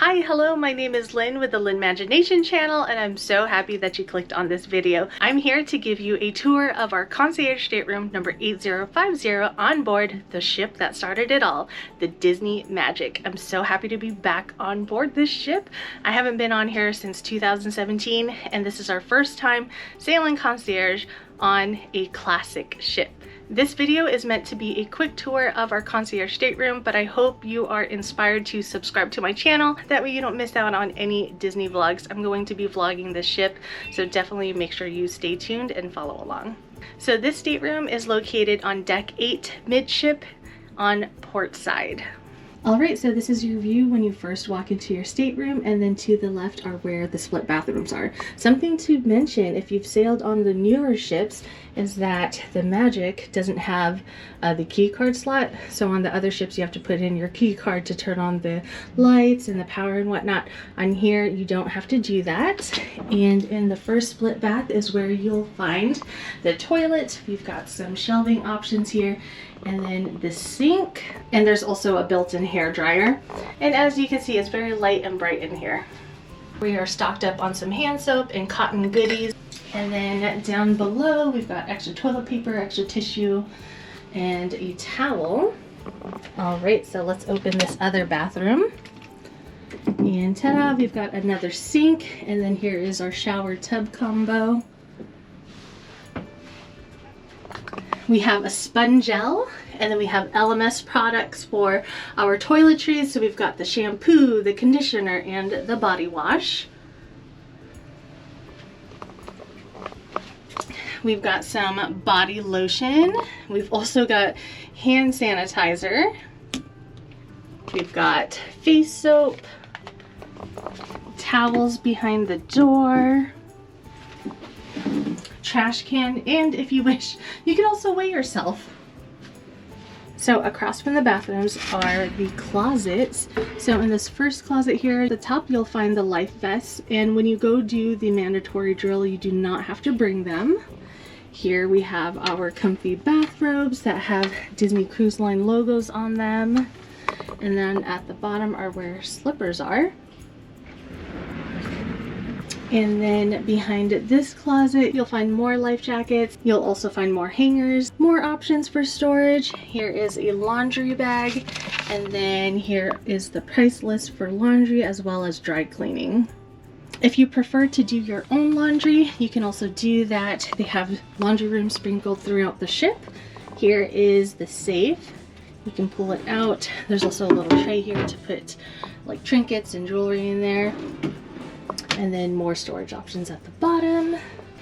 Hi, hello, my name is Lynn with the Lynmagination channel, and I'm so happy that you clicked on this video. I'm here to give you a tour of our concierge stateroom number 8050 on board the ship that started it all, the Disney Magic. I'm so happy to be back on board this ship. I haven't been on here since 2017, and this is our first time sailing concierge on a classic ship. This video is meant to be a quick tour of our concierge stateroom, but I hope you are inspired to subscribe to my channel. That way you don't miss out on any Disney vlogs. I'm going to be vlogging this ship, so definitely make sure you stay tuned and follow along. So this stateroom is located on deck 8 midship on port side. Alright, so this is your view when you first walk into your stateroom, and then to the left are where the split bathrooms are. Something to mention if you've sailed on the newer ships is that the Magic doesn't have the key card slot. So on the other ships you have to put in your key card to turn on the lights and the power and whatnot. On here you don't have to do that. And in the first split bath is where you'll find the toilet. We've got some shelving options here, and then the sink, and there's also a built-in hair dryer. And as you can see, it's very light and bright in here. We are stocked up on some hand soap and cotton goodies. And then down below, we've got extra toilet paper, extra tissue, and a towel. All right, so let's open this other bathroom. And ta-da, we've got another sink, and then here is our shower tub combo. We have a spongel, and then we have LMS products for our toiletries. So we've got the shampoo, the conditioner, and the body wash. We've got some body lotion. We've also got hand sanitizer. We've got face soap, towels behind the door, trash can, and if you wish, you can also weigh yourself. So across from the bathrooms are the closets. So in this first closet here, at the top you'll find the life vests, and when you go do the mandatory drill, you do not have to bring them. Here we have our comfy bathrobes that have Disney Cruise Line logos on them. And then at the bottom are where slippers are. And then behind this closet, you'll find more life jackets. You'll also find more hangers, more options for storage. Here is a laundry bag. And then here is the price list for laundry as well as dry cleaning. If you prefer to do your own laundry, you can also do that. They have laundry rooms sprinkled throughout the ship. Here is the safe. You can pull it out. There's also a little tray here to put like trinkets and jewelry in there. And then more storage options at the bottom.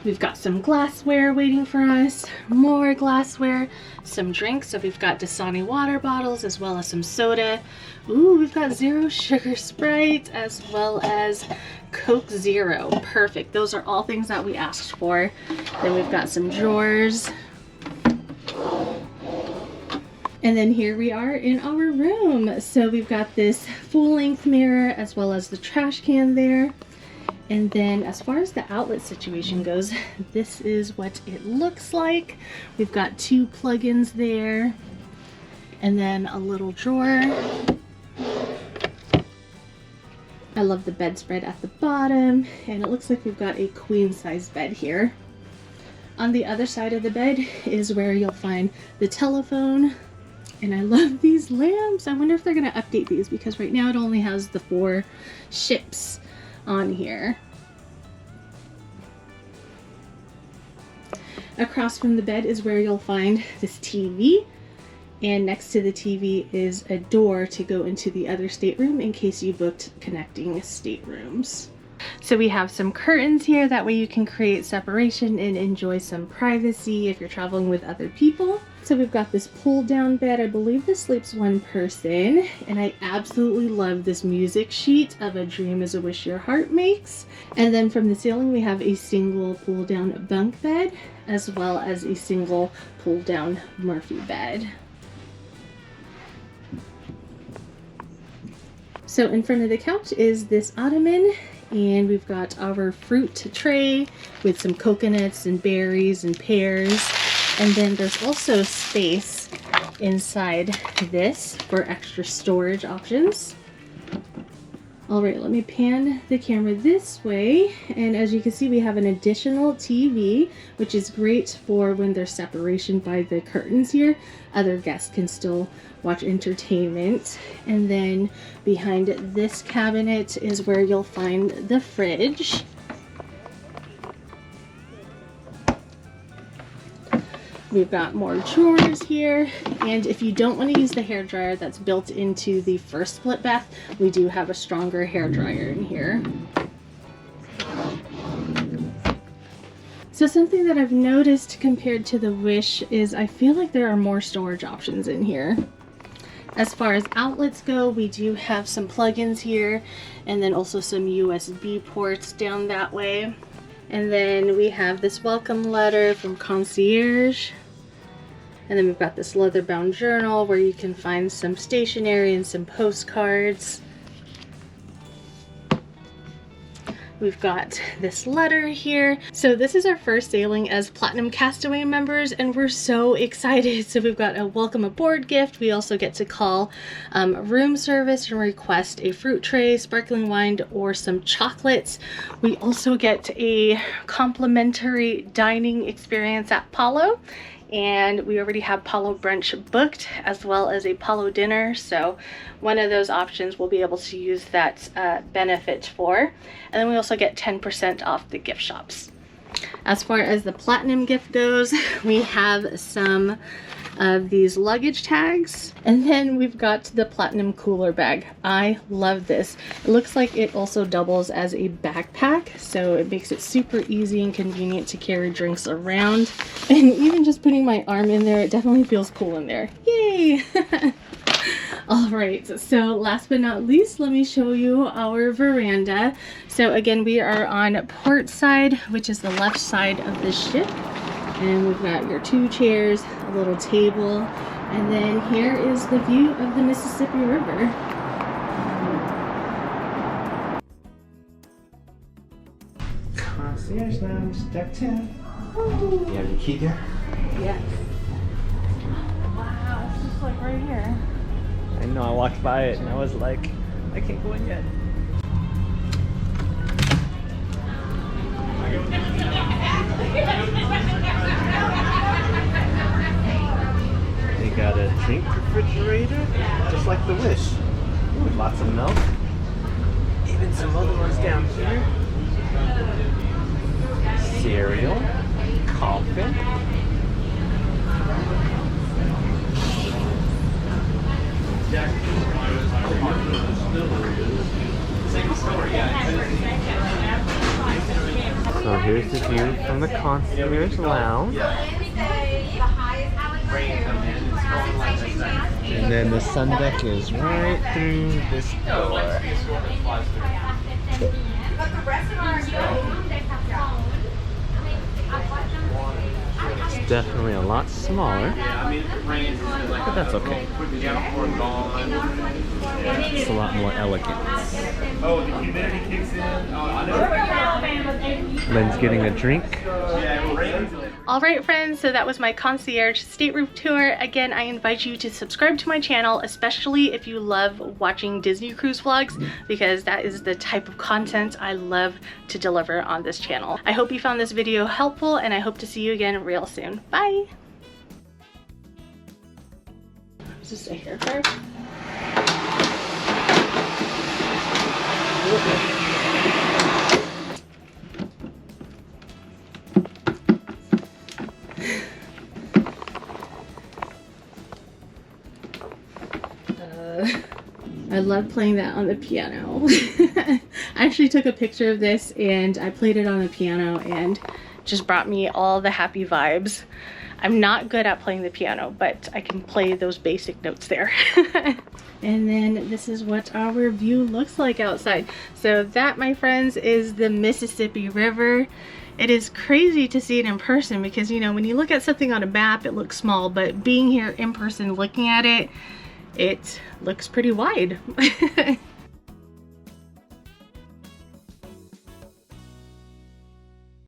We've got some glassware waiting for us, more glassware, some drinks. So we've got Dasani water bottles as well as some soda. Ooh, we've got Zero Sugar Sprite as well as Coke Zero. Perfect. Those are all things that we asked for. Then we've got some drawers. And then here we are in our room. So we've got this full-length mirror as well as the trash can there. And then as far as the outlet situation goes, this is what it looks like. We've got 2 plugins there, and then a little drawer. I love the bedspread at the bottom, and it looks like we've got a queen size bed here. On the other side of the bed is where you'll find the telephone. And I love these lamps. I wonder if they're going to update these, because right now it only has the 4 ships on here. Across from the bed is where you'll find this TV, and next to the TV is a door to go into the other stateroom in case you booked connecting staterooms. So we have some curtains here, that way you can create separation and enjoy some privacy if you're traveling with other people. So we've got this pull down bed. I believe this sleeps 1 person, and I absolutely love this music sheet of A Dream is a Wish Your Heart Makes. And then from the ceiling we have a single pull down bunk bed as well as a single pull down Murphy bed. So in front of the couch is this ottoman, and we've got our fruit tray with some coconuts and berries and pears. And then there's also space inside this for extra storage options. All right, let me pan the camera this way. And as you can see, we have an additional TV, which is great for when there's separation by the curtains here. Other guests can still watch entertainment. And then behind this cabinet is where you'll find the fridge. We've got more drawers here, and if you don't want to use the hairdryer that's built into the first split bath, we do have a stronger hairdryer in here. So something that I've noticed compared to the Wish is I feel like there are more storage options in here. As far as outlets go, we do have some plugins here, and then also some USB ports down that way. And then we have this welcome letter from Concierge. And then we've got this leather-bound journal where you can find some stationery and some postcards. We've got this letter here. So this is our first sailing as Platinum Castaway members, and we're so excited. So we've got a welcome aboard gift. We also get to call room service and request a fruit tray, sparkling wine, or some chocolates. We also get a complimentary dining experience at Palo. And we already have Palo brunch booked, as well as a Palo dinner. So one of those options we'll be able to use that benefit for. And then we also get 10% off the gift shops. As far as the Platinum gift goes, we have some of these luggage tags, and then we've got the Platinum cooler bag. I love this. It looks like it also doubles as a backpack, so it makes it super easy and convenient to carry drinks around. And even just putting my arm in there, it definitely feels cool in there. Yay! All right, so last but not least, let me show you our veranda. So again, we are on port side, which is the left side of the ship. And we've got your 2 chairs, a little table, and then here is the view of the Mississippi River. Concierge Lounge, deck 10. Oh. You have your key there? Yes. Wow, it's just like right here. I know, I walked by it and I was like, I can't go in yet. They got a drink refrigerator, just like the Wish. Ooh, lots of milk. Even some other ones down here. Cereal, coffee. So here's the view from the Concierge Lounge. And then the sun deck is right through this door. It's definitely a lot smaller, but that's okay. It's a lot more elegant. Lynn's getting a drink. All right, friends, so that was my concierge stateroom tour. Again, I invite you to subscribe to my channel, especially if you love watching Disney cruise vlogs, because that is the type of content I love to deliver on this channel. I hope you found this video helpful, and I hope to see you again real soon. Bye! Is this a hair dryer? I love playing that on the piano. I actually took a picture of this and I played it on the piano and just brought me all the happy vibes. I'm not good at playing the piano, but I can play those basic notes there. And then this is what our view looks like outside. So that, my friends, is the Mississippi River. It is crazy to see it in person because, you know, when you look at something on a map, it looks small, but being here in person looking at it, it looks pretty wide.